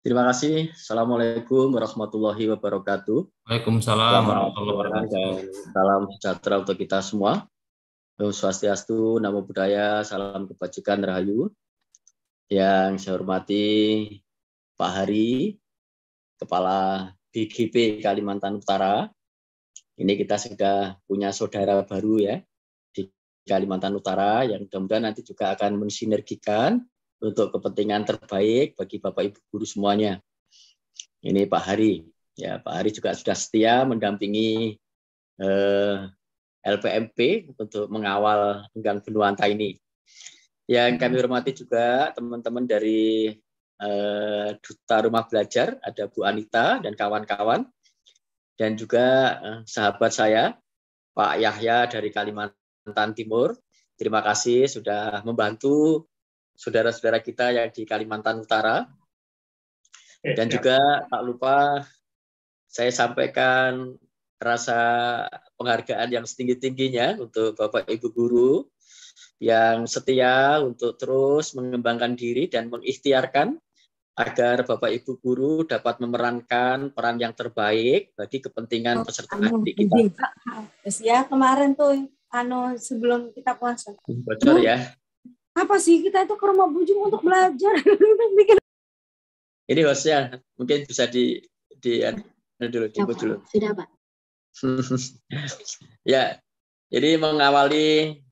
Terima kasih. Assalamualaikum warahmatullahi wabarakatuh. Waalaikumsalam Selamat warahmatullahi siang wabarakatuh. dan salam sejahtera untuk kita semua. Om Swastiastu, Namo Buddhaya, salam kebajikan rahayu. Yang saya hormati Pak Hari, Kepala BGP Kalimantan Utara. Ini kita sudah punya saudara baru ya di Kalimantan Utara yang mudah-mudahan nanti juga akan mensinergikan untuk kepentingan terbaik bagi Bapak Ibu guru semuanya. Ini Pak Hari. Ya, Pak Hari juga sudah setia mendampingi LPMP untuk mengawal Enggang Benuanta ini. Yang kami hormati juga teman-teman dari Duta Rumah Belajar, ada Bu Anita dan kawan-kawan, dan juga sahabat saya, Pak Yahya dari Kalimantan Timur. Terima kasih sudah membantu saudara-saudara kita yang di Kalimantan Utara. Dan juga tak lupa saya sampaikan rasa penghargaan yang setinggi-tingginya untuk Bapak Ibu guru yang setia untuk terus mengembangkan diri dan mengikhtiarkan agar Bapak Ibu guru dapat memerankan peran yang terbaik bagi kepentingan peserta didik kita. Ya kemarin tuh sebelum kita puasa. Bocor ya. Apa sih kita itu ke rumah Bujung untuk belajar? Ini hostnya mungkin bisa di dulu. Sudah Pak. Ya, jadi mengawali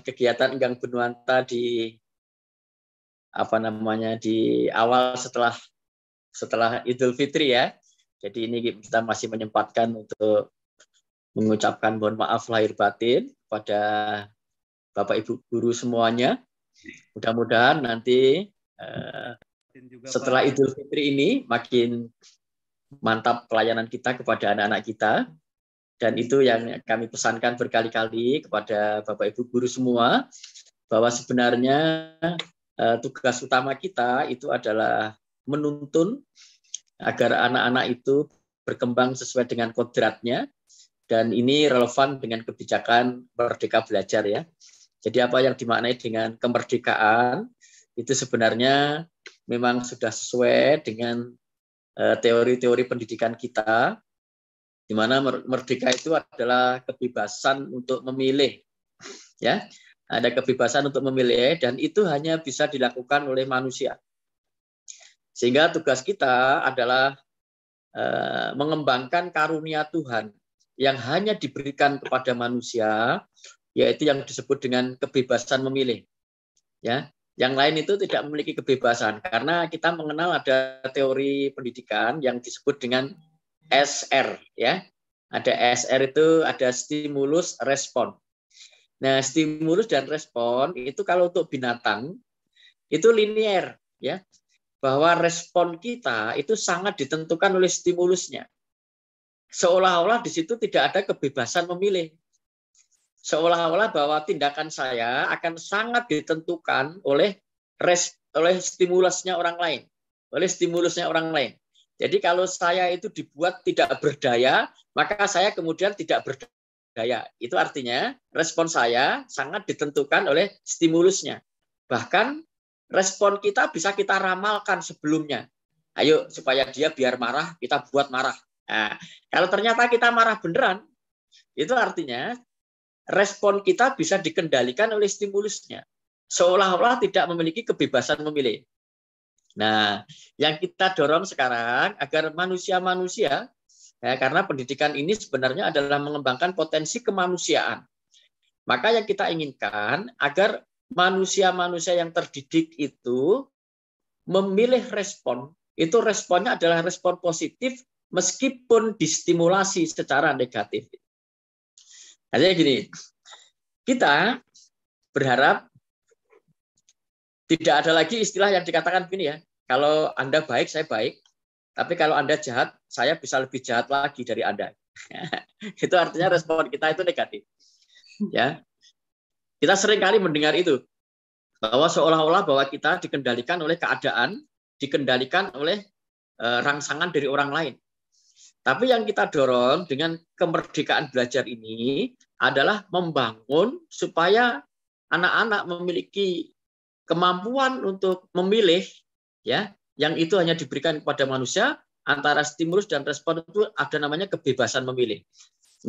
kegiatan Enggang Benuanta di awal setelah Idul Fitri ya. Jadi ini kita masih menyempatkan untuk mengucapkan mohon maaf lahir batin kepada Bapak Ibu guru semuanya. Mudah-mudahan nanti setelah Idul Fitri ini makin mantap pelayanan kita kepada anak-anak kita, dan itu yang kami pesankan berkali-kali kepada Bapak Ibu guru semua, bahwa sebenarnya tugas utama kita itu adalah menuntun agar anak-anak itu berkembang sesuai dengan kodratnya, dan ini relevan dengan kebijakan Merdeka Belajar ya. Jadi apa yang dimaknai dengan kemerdekaan itu sebenarnya memang sudah sesuai dengan teori-teori pendidikan kita, di mana merdeka itu adalah kebebasan untuk memilih, ya, ada kebebasan untuk memilih, dan itu hanya bisa dilakukan oleh manusia. Sehingga tugas kita adalah mengembangkan karunia Tuhan yang hanya diberikan kepada manusia, yaitu yang disebut dengan kebebasan memilih, ya. Yang lain itu tidak memiliki kebebasan, karena kita mengenal ada teori pendidikan yang disebut dengan SR, ya. Ada SR itu ada stimulus respon. Nah, stimulus dan respon itu kalau untuk binatang itu linier, ya. Bahwa respon kita itu sangat ditentukan oleh stimulusnya. Seolah-olah di situ tidak ada kebebasan memilih. Seolah-olah bahwa tindakan saya akan sangat ditentukan oleh stimulusnya orang lain, Jadi kalau saya itu dibuat tidak berdaya, maka saya kemudian tidak berdaya. Itu artinya respon saya sangat ditentukan oleh stimulusnya. Bahkan respon kita bisa kita ramalkan sebelumnya. Ayo supaya dia biar marah, kita buat marah. Nah, kalau ternyata kita marah beneran, itu artinya respon kita bisa dikendalikan oleh stimulusnya. Seolah-olah tidak memiliki kebebasan memilih. Nah, yang kita dorong sekarang agar manusia-manusia, ya, karena pendidikan ini sebenarnya adalah mengembangkan potensi kemanusiaan. Maka yang kita inginkan agar manusia-manusia yang terdidik itu memilih respon, itu responnya adalah respon positif meskipun distimulasi secara negatif. Artinya gini, kita berharap tidak ada lagi istilah yang dikatakan begini ya, kalau Anda baik, saya baik, tapi kalau Anda jahat, saya bisa lebih jahat lagi dari Anda. Itu artinya respon kita itu negatif. Ya, kita sering kali mendengar itu, bahwa seolah-olah bahwa kita dikendalikan oleh keadaan, dikendalikan oleh rangsangan dari orang lain. Tapi yang kita dorong dengan kemerdekaan belajar ini adalah membangun supaya anak-anak memiliki kemampuan untuk memilih, ya, yang itu hanya diberikan kepada manusia. Antara stimulus dan respon itu ada namanya kebebasan memilih.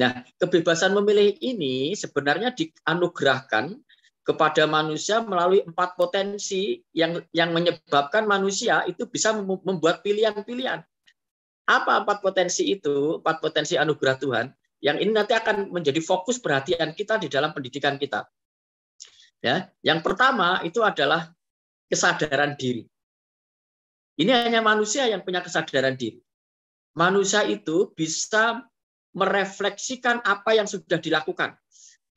Nah, kebebasan memilih ini sebenarnya dianugerahkan kepada manusia melalui 4 potensi yang menyebabkan manusia itu bisa membuat pilihan-pilihan. Apa 4 potensi itu? 4 potensi anugerah Tuhan yang ini nanti akan menjadi fokus perhatian kita di dalam pendidikan kita. Ya, yang pertama itu adalah kesadaran diri. Ini hanya manusia yang punya kesadaran diri. Manusia itu bisa merefleksikan apa yang sudah dilakukan.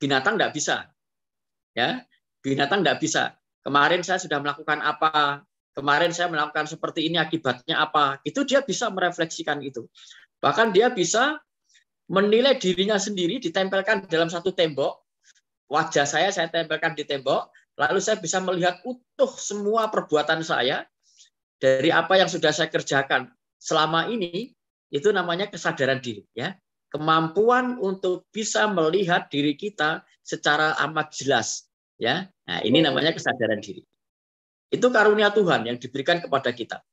Binatang tidak bisa. Ya, binatang tidak bisa. Kemarin saya sudah melakukan apa? Kemarin saya melakukan seperti ini, akibatnya apa? Itu dia bisa merefleksikan itu. Bahkan dia bisa menilai dirinya sendiri, ditempelkan dalam satu tembok. Wajah saya tempelkan di tembok, lalu saya bisa melihat utuh semua perbuatan saya dari apa yang sudah saya kerjakan selama ini. Itu namanya kesadaran diri, ya. Kemampuan untuk bisa melihat diri kita secara amat jelas, ya. Nah, ini namanya kesadaran diri. Itu karunia Tuhan yang diberikan kepada kita.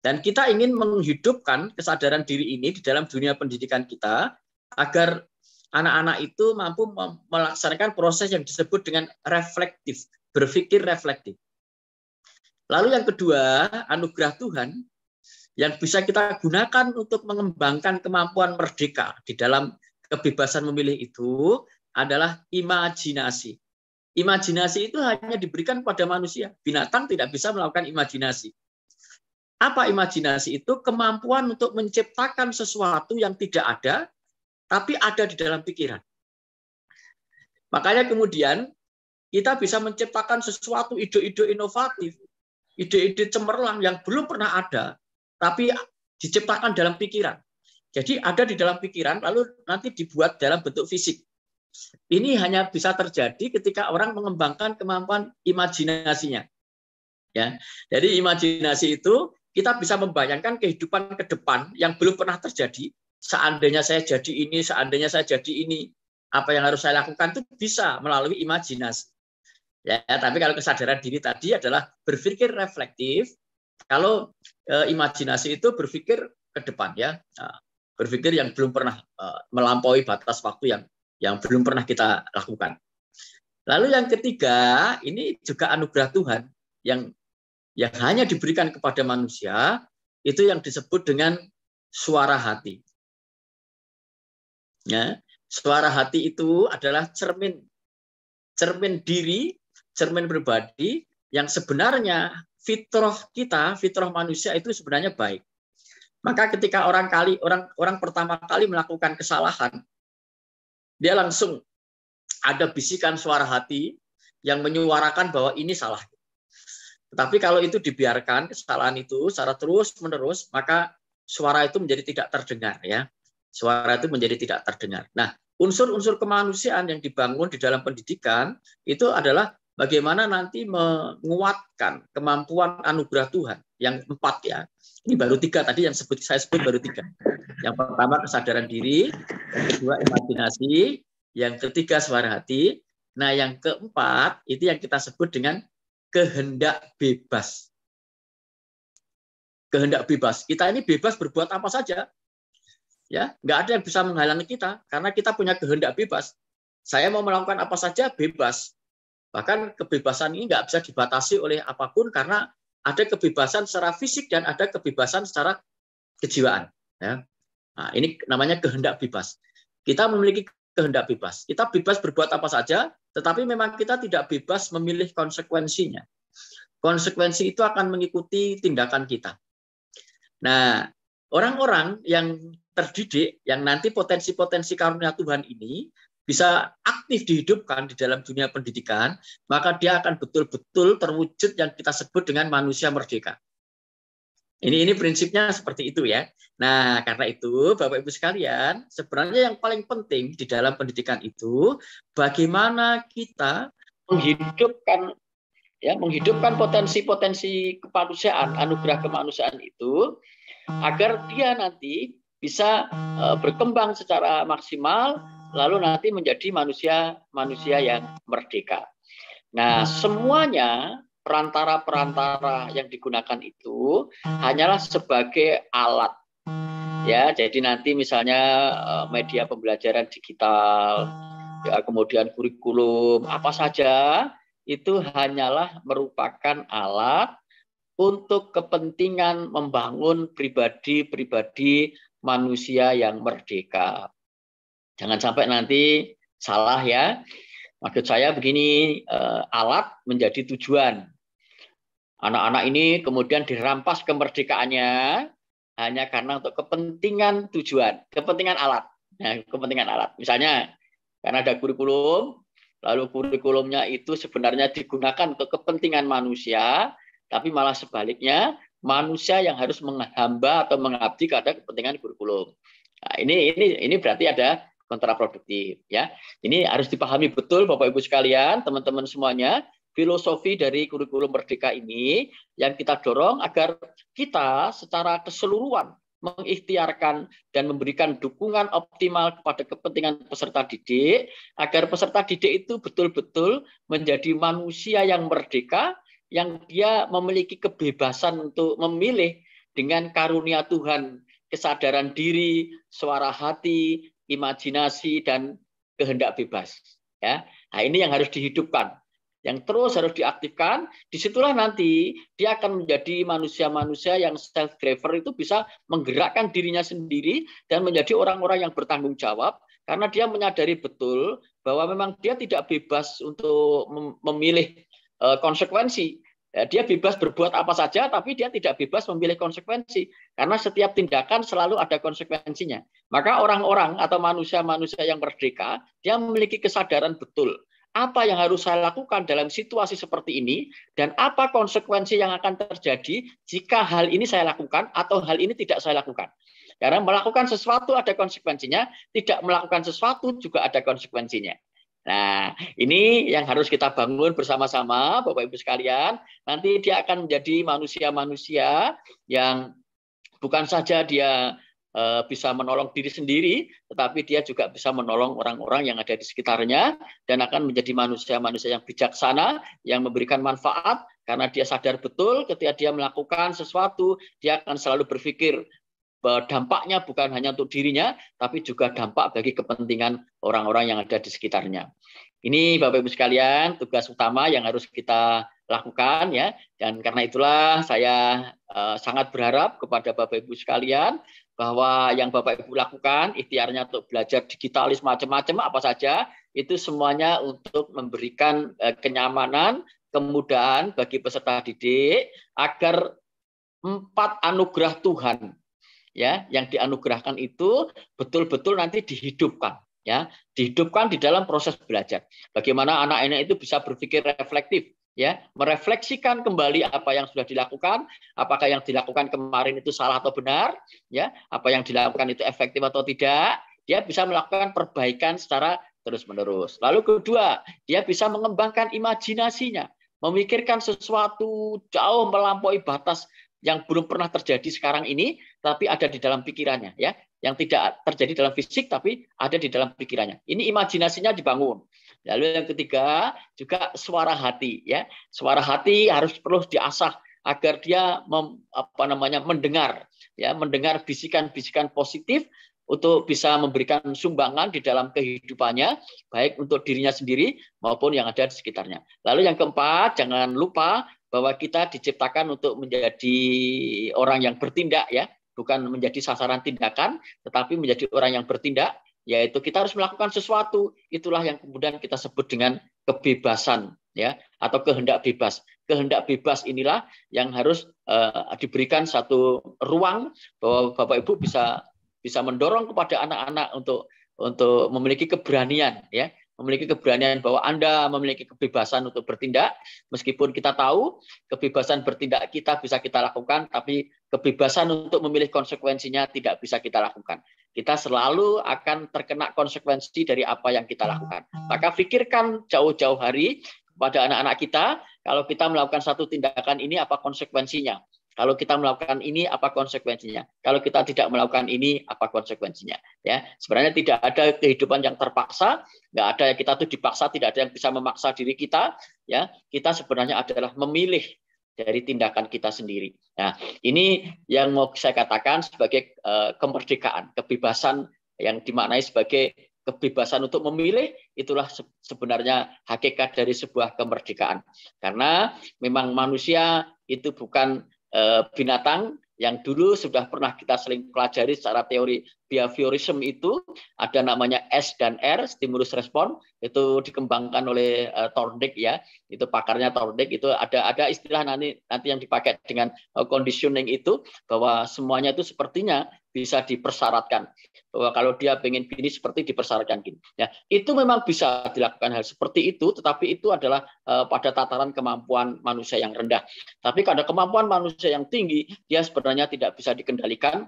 Dan kita ingin menghidupkan kesadaran diri ini di dalam dunia pendidikan kita agar anak-anak itu mampu melaksanakan proses yang disebut dengan reflektif, berpikir reflektif. Lalu yang kedua, anugerah Tuhan yang bisa kita gunakan untuk mengembangkan kemampuan merdeka di dalam kebebasan memilih itu adalah imajinasi. Imajinasi itu hanya diberikan pada manusia. Binatang tidak bisa melakukan imajinasi. Apa imajinasi itu? Kemampuan untuk menciptakan sesuatu yang tidak ada, tapi ada di dalam pikiran. Makanya kemudian kita bisa menciptakan sesuatu ide-ide inovatif, ide-ide cemerlang yang belum pernah ada, tapi diciptakan dalam pikiran. Jadi ada di dalam pikiran, lalu nanti dibuat dalam bentuk fisik. Ini hanya bisa terjadi ketika orang mengembangkan kemampuan imajinasinya. Ya, jadi imajinasi itu kita bisa membayangkan kehidupan ke depan yang belum pernah terjadi. Seandainya saya jadi ini, seandainya saya jadi ini, apa yang harus saya lakukan itu bisa melalui imajinasi. Ya, tapi kalau kesadaran diri tadi adalah berpikir reflektif. Kalau imajinasi itu berpikir ke depan, ya, berpikir yang belum pernah melampaui batas waktu yang belum pernah kita lakukan. Lalu yang ketiga, ini juga anugerah Tuhan yang hanya diberikan kepada manusia, itu yang disebut dengan suara hati. Ya, suara hati itu adalah cermin diri, cermin pribadi yang sebenarnya fitrah kita, fitrah manusia itu sebenarnya baik. Maka ketika orang pertama kali melakukan kesalahan, dia langsung ada bisikan suara hati yang menyuarakan bahwa ini salah. Tetapi kalau itu dibiarkan, kesalahan itu secara terus-menerus, maka suara itu menjadi tidak terdengar, ya. Suara itu menjadi tidak terdengar. Nah, unsur-unsur kemanusiaan yang dibangun di dalam pendidikan itu adalah bagaimana nanti menguatkan kemampuan anugerah Tuhan yang 4, ya. Ini baru 3 tadi yang saya sebut baru 3. Yang pertama kesadaran diri, yang kedua imajinasi, yang ketiga suara hati. Nah, yang keempat itu yang kita sebut dengan kehendak bebas. Kehendak bebas. Kita ini bebas berbuat apa saja. Ya, nggak ada yang bisa menghalangi kita karena kita punya kehendak bebas. Saya mau melakukan apa saja bebas. Bahkan kebebasan ini nggak bisa dibatasi oleh apapun karena ada kebebasan secara fisik dan ada kebebasan secara kejiwaan. Ya. Nah, ini namanya kehendak bebas. Kita memiliki kehendak bebas. Kita bebas berbuat apa saja, tetapi memang kita tidak bebas memilih konsekuensinya. Konsekuensi itu akan mengikuti tindakan kita. Nah, orang-orang yang terdidik, yang nanti potensi-potensi karunia Tuhan ini bisa aktif dihidupkan di dalam dunia pendidikan, maka dia akan betul-betul terwujud yang kita sebut dengan manusia merdeka. Ini prinsipnya seperti itu, ya. Nah, karena itu Bapak Ibu sekalian, sebenarnya yang paling penting di dalam pendidikan itu bagaimana kita menghidupkan potensi-potensi kemanusiaan, anugerah kemanusiaan itu agar dia nanti bisa berkembang secara maksimal, lalu nanti menjadi manusia yang merdeka. Nah, semuanya perantara-perantara yang digunakan itu hanyalah sebagai alat. Ya, jadi nanti misalnya media pembelajaran digital, ya, kemudian kurikulum, apa saja itu hanyalah merupakan alat untuk kepentingan membangun pribadi-pribadi manusia yang merdeka. Jangan sampai nanti salah ya. Maksud saya begini, alat menjadi tujuan. Anak-anak ini kemudian dirampas kemerdekaannya hanya karena untuk kepentingan tujuan, kepentingan alat. Nah, kepentingan alat. Misalnya, karena ada kurikulum, lalu kurikulumnya itu sebenarnya digunakan untuk kepentingan manusia, tapi malah sebaliknya, manusia yang harus menghamba atau mengabdi kepada kepentingan kurikulum. Nah, ini berarti ada kontraproduktif ya. Ini harus dipahami betul Bapak Ibu sekalian, teman-teman semuanya. Filosofi dari kurikulum merdeka ini yang kita dorong agar kita secara keseluruhan mengikhtiarkan dan memberikan dukungan optimal kepada kepentingan peserta didik, agar peserta didik itu betul-betul menjadi manusia yang merdeka, yang dia memiliki kebebasan untuk memilih dengan karunia Tuhan, kesadaran diri, suara hati, imajinasi, dan kehendak bebas. Ya, nah ini yang harus dihidupkan, yang terus harus diaktifkan. Disitulah nanti dia akan menjadi manusia-manusia yang self-driver, itu bisa menggerakkan dirinya sendiri dan menjadi orang-orang yang bertanggung jawab, karena dia menyadari betul bahwa memang dia tidak bebas untuk memilih konsekuensi. Dia bebas berbuat apa saja, tapi dia tidak bebas memilih konsekuensi, karena setiap tindakan selalu ada konsekuensinya. Maka orang-orang atau manusia-manusia yang merdeka, dia memiliki kesadaran betul apa yang harus saya lakukan dalam situasi seperti ini, dan apa konsekuensi yang akan terjadi jika hal ini saya lakukan atau hal ini tidak saya lakukan. Karena melakukan sesuatu ada konsekuensinya, tidak melakukan sesuatu juga ada konsekuensinya. Nah, ini yang harus kita bangun bersama-sama, Bapak Ibu sekalian. Nanti dia akan menjadi manusia-manusia yang bukan saja dia bisa menolong diri sendiri, tetapi dia juga bisa menolong orang-orang yang ada di sekitarnya, dan akan menjadi manusia-manusia yang bijaksana, yang memberikan manfaat, karena dia sadar betul ketika dia melakukan sesuatu, dia akan selalu berpikir bahwa dampaknya bukan hanya untuk dirinya, tapi juga dampak bagi kepentingan orang-orang yang ada di sekitarnya. Ini Bapak Ibu sekalian, tugas utama yang harus kita lakukan ya. Dan karena itulah saya sangat berharap kepada Bapak Ibu sekalian bahwa yang Bapak Ibu lakukan, ikhtiarnya untuk belajar digitalis macam-macam apa saja, itu semuanya untuk memberikan kenyamanan, kemudahan bagi peserta didik agar 4 anugerah Tuhan ya yang dianugerahkan itu betul-betul nanti dihidupkan ya, dihidupkan di dalam proses belajar. Bagaimana anak-anak itu bisa berpikir reflektif ya, merefleksikan kembali apa yang sudah dilakukan, apakah yang dilakukan kemarin itu salah atau benar ya, apa yang dilakukan itu efektif atau tidak. Dia bisa melakukan perbaikan secara terus-menerus. Lalu kedua, dia bisa mengembangkan imajinasinya, memikirkan sesuatu jauh melampaui batas yang belum pernah terjadi sekarang ini, tapi ada di dalam pikirannya, ya, yang tidak terjadi dalam fisik, tapi ada di dalam pikirannya. Ini imajinasinya dibangun. Lalu yang ketiga juga suara hati, ya, suara hati harus perlu diasah agar dia mendengar, ya, mendengar bisikan-bisikan positif untuk bisa memberikan sumbangan di dalam kehidupannya, baik untuk dirinya sendiri maupun yang ada di sekitarnya. Lalu yang keempat, jangan lupa bahwa kita diciptakan untuk menjadi orang yang bertindak, ya, bukan menjadi sasaran tindakan, tetapi menjadi orang yang bertindak, yaitu kita harus melakukan sesuatu. Itulah yang kemudian kita sebut dengan kebebasan, ya, atau kehendak bebas. Kehendak bebas inilah yang harus diberikan satu ruang bahwa Bapak Ibu bisa mendorong kepada anak-anak untuk memiliki keberanian, ya, memiliki keberanian bahwa Anda memiliki kebebasan untuk bertindak, meskipun kita tahu kebebasan bertindak kita bisa kita lakukan, tapi kebebasan untuk memilih konsekuensinya tidak bisa kita lakukan. Kita selalu akan terkena konsekuensi dari apa yang kita lakukan. Maka pikirkan jauh-jauh hari kepada anak-anak kita, kalau kita melakukan satu tindakan ini apa konsekuensinya. Kalau kita melakukan ini, apa konsekuensinya? Kalau kita tidak melakukan ini, apa konsekuensinya? Ya, sebenarnya tidak ada kehidupan yang terpaksa, nggak ada kita tuh dipaksa, tidak ada yang bisa memaksa diri kita. Ya, kita sebenarnya adalah memilih dari tindakan kita sendiri. Nah, ini yang mau saya katakan sebagai kemerdekaan, kebebasan yang dimaknai sebagai kebebasan untuk memilih, itulah sebenarnya hakikat dari sebuah kemerdekaan. Karena memang manusia itu bukan binatang yang dulu sudah pernah kita sering pelajari secara teori behaviorism, itu ada namanya S dan R, stimulus respon, itu dikembangkan oleh Thorndike ya, itu pakarnya Thorndike, itu ada istilah nanti yang dipakai dengan conditioning itu, bahwa semuanya itu sepertinya bisa dipersyaratkan, bahwa kalau dia pengen gini seperti dipersyaratkan gini. Ya, itu memang bisa dilakukan hal seperti itu, tetapi itu adalah pada tataran kemampuan manusia yang rendah. Tapi pada kemampuan manusia yang tinggi, dia sebenarnya tidak bisa dikendalikan,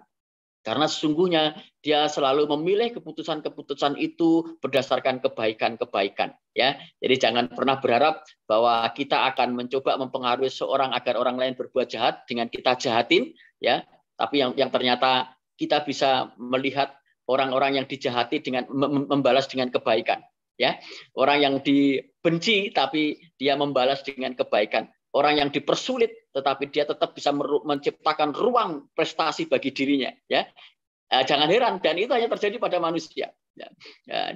karena sesungguhnya dia selalu memilih keputusan-keputusan itu berdasarkan kebaikan-kebaikan. Ya, jadi jangan pernah berharap bahwa kita akan mencoba mempengaruhi seorang agar orang lain berbuat jahat dengan kita jahatin, ya. Tapi yang ternyata kita bisa melihat orang-orang yang dijahati dengan membalas dengan kebaikan. Ya, orang yang dibenci tapi dia membalas dengan kebaikan. Orang yang dipersulit tetapi dia tetap bisa menciptakan ruang prestasi bagi dirinya. Ya, jangan heran, dan itu hanya terjadi pada manusia. Ya,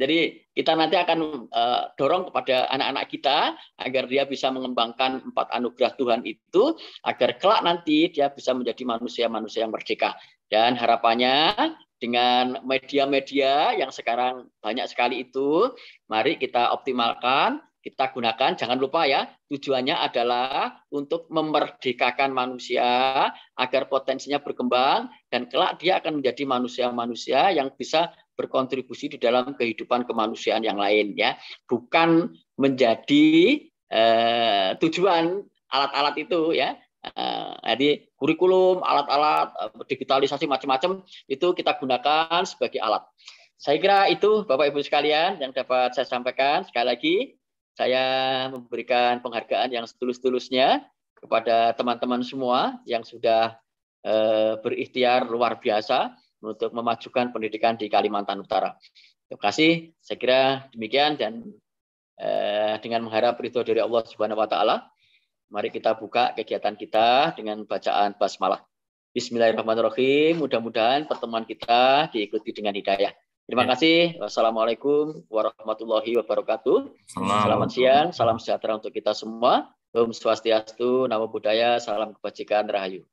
jadi kita nanti akan dorong kepada anak-anak kita agar dia bisa mengembangkan 4 anugerah Tuhan itu, agar kelak nanti dia bisa menjadi manusia-manusia yang merdeka. Dan harapannya dengan media-media yang sekarang banyak sekali itu, mari kita optimalkan, kita gunakan. Jangan lupa ya, tujuannya adalah untuk memerdekakan manusia agar potensinya berkembang, dan kelak dia akan menjadi manusia-manusia yang bisa berkontribusi di dalam kehidupan kemanusiaan yang lain, ya. Bukan menjadi tujuan alat-alat itu, ya. Jadi kurikulum, alat-alat, digitalisasi macam-macam itu kita gunakan sebagai alat. Saya kira itu Bapak Ibu sekalian yang dapat saya sampaikan. Sekali lagi saya memberikan penghargaan yang setulus-tulusnya kepada teman-teman semua yang sudah berikhtiar luar biasa untuk memajukan pendidikan di Kalimantan Utara. Terima kasih. Saya kira demikian, dan dengan mengharap ridho dari Allah Subhanahu wa taala, mari kita buka kegiatan kita dengan bacaan basmalah. Bismillahirrahmanirrahim. Mudah-mudahan pertemuan kita diikuti dengan hidayah. Terima kasih. Wassalamualaikum warahmatullahi wabarakatuh. Selamat siang, salam sejahtera untuk kita semua. Om Swastiastu, Namo Buddhaya, salam kebajikan, Rahayu.